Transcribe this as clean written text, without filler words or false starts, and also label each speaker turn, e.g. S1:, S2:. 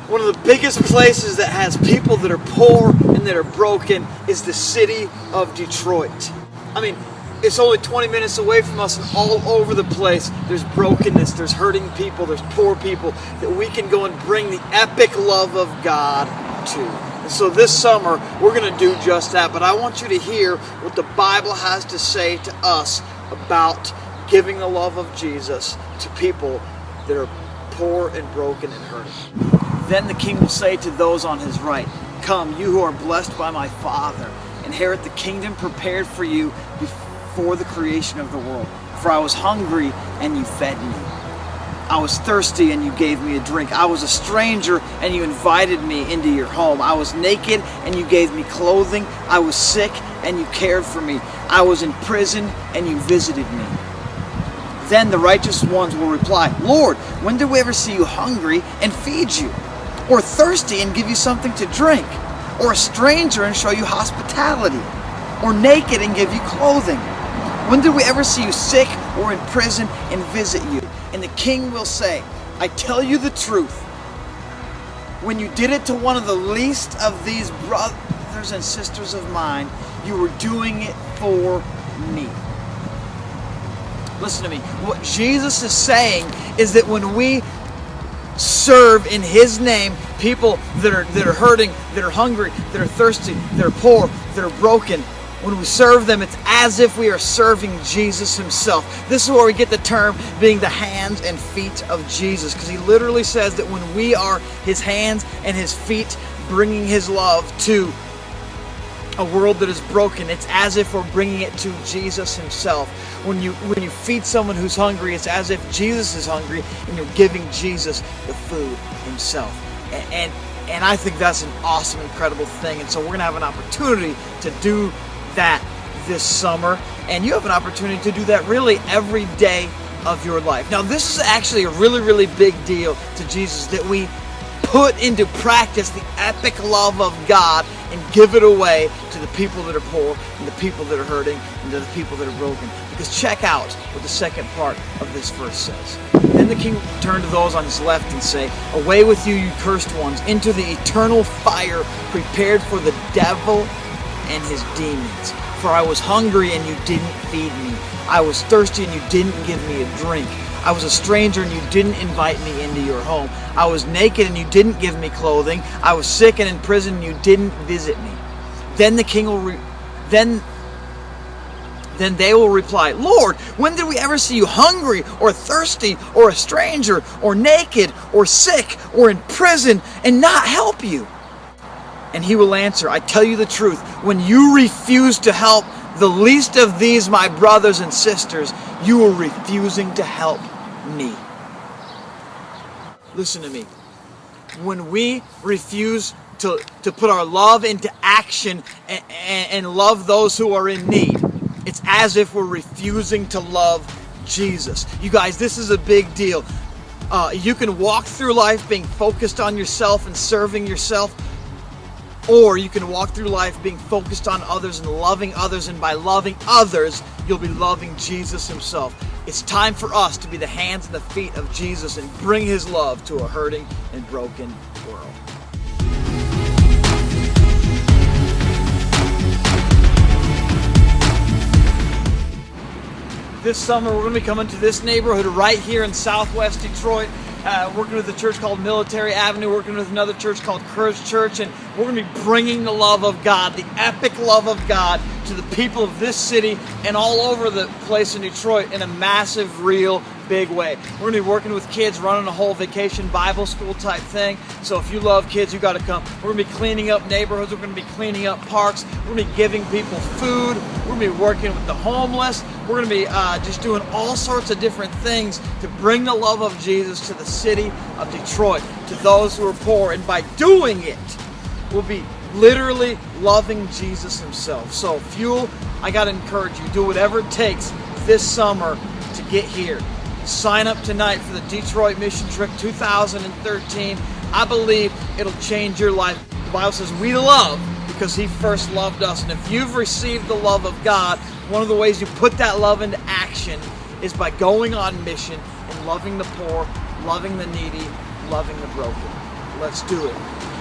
S1: One of the biggest places that has people that are poor and that are broken is the city of Detroit. I mean, it's only 20 minutes away from us, and all over the place there's brokenness, there's hurting people, there's poor people that we can go and bring the epic love of God to. And so this summer we're going to do just that, but I want you to hear what the Bible has to say to us about giving the love of Jesus to people that are poor and broken and hurting. Then the king will say to those on his right, "Come, you who are blessed by my Father, inherit the kingdom prepared for you before the creation of the world. For I was hungry, and you fed me. I was thirsty, and you gave me a drink. I was a stranger, and you invited me into your home. I was naked, and you gave me clothing. I was sick, and you cared for me. I was in prison, and you visited me." Then the righteous ones will reply, "Lord, when did we ever see you hungry and feed you? Or thirsty and give you something to drink? Or a stranger and show you hospitality? Or naked and give you clothing? When did we ever see you sick or in prison and visit you?" And the king will say, "I tell you the truth. When you did it to one of the least of these brothers and sisters of mine, you were doing it for me." Listen to me. What Jesus is saying is that when we serve in His name people that are hurting, that are hungry, that are thirsty, that are poor, that are broken, when we serve them, it's as if we are serving Jesus Himself. This is where we get the term being the hands and feet of Jesus, because He literally says that when we are His hands and His feet bringing His love to a world that is broken, it's as if we're bringing it to Jesus Himself. When you feed someone who's hungry, it's as if Jesus is hungry and you're giving Jesus the food Himself. And I think that's an awesome, incredible thing. And so we're going to have an opportunity to do that this summer. And you have an opportunity to do that really every day of your life. Now, this is actually a really, really big deal to Jesus, that we put into practice the epic love of God and give it away to the people that are poor and the people that are hurting and to the people that are broken. Because check out what the second part of this verse says. Then the king will turn to those on his left and say, "Away with you, you cursed ones, into the eternal fire prepared for the devil and his demons. For I was hungry and you didn't feed me. I was thirsty and you didn't give me a drink. I was a stranger and you didn't invite me into your home. I was naked and you didn't give me clothing. I was sick and in prison and you didn't visit me." Then the king will then they will reply, "Lord, when did we ever see you hungry or thirsty or a stranger or naked or sick or in prison and not help you?" And He will answer, "I tell you the truth, when you refuse to help the least of these my brothers and sisters, you are refusing to help me." Listen to me. When we refuse to put our love into action and love those who are in need, it's as if we're refusing to love Jesus. You guys, this is a big deal. You can walk through life being focused on yourself and serving yourself, or you can walk through life being focused on others and loving others, and by loving others, you'll be loving Jesus Himself. It's time for us to be the hands and the feet of Jesus and bring His love to a hurting and broken world. This summer, we're going to be coming to this neighborhood right here in Southwest Detroit. Working with a church called Military Avenue, working with another church called Courage Church, and we're going to be bringing the love of God, the epic love of God, to the people of this city and all over the place in Detroit in a massive, real, big way. We're going to be working with kids, running a whole vacation Bible school type thing. So if you love kids, you got to come. We're going to be cleaning up neighborhoods. We're going to be cleaning up parks. We're going to be giving people food. We're going to be working with the homeless. We're going to be just doing all sorts of different things to bring the love of Jesus to the city of Detroit, to those who are poor. And by doing it, we'll be literally loving Jesus Himself. So Fuel, I got to encourage you, do whatever it takes this summer to get here. Sign up tonight for the Detroit Mission Trip 2013. I believe it'll change your life. The Bible says we love because He first loved us. And if you've received the love of God, one of the ways you put that love into action is by going on mission and loving the poor, loving the needy, loving the broken. Let's do it.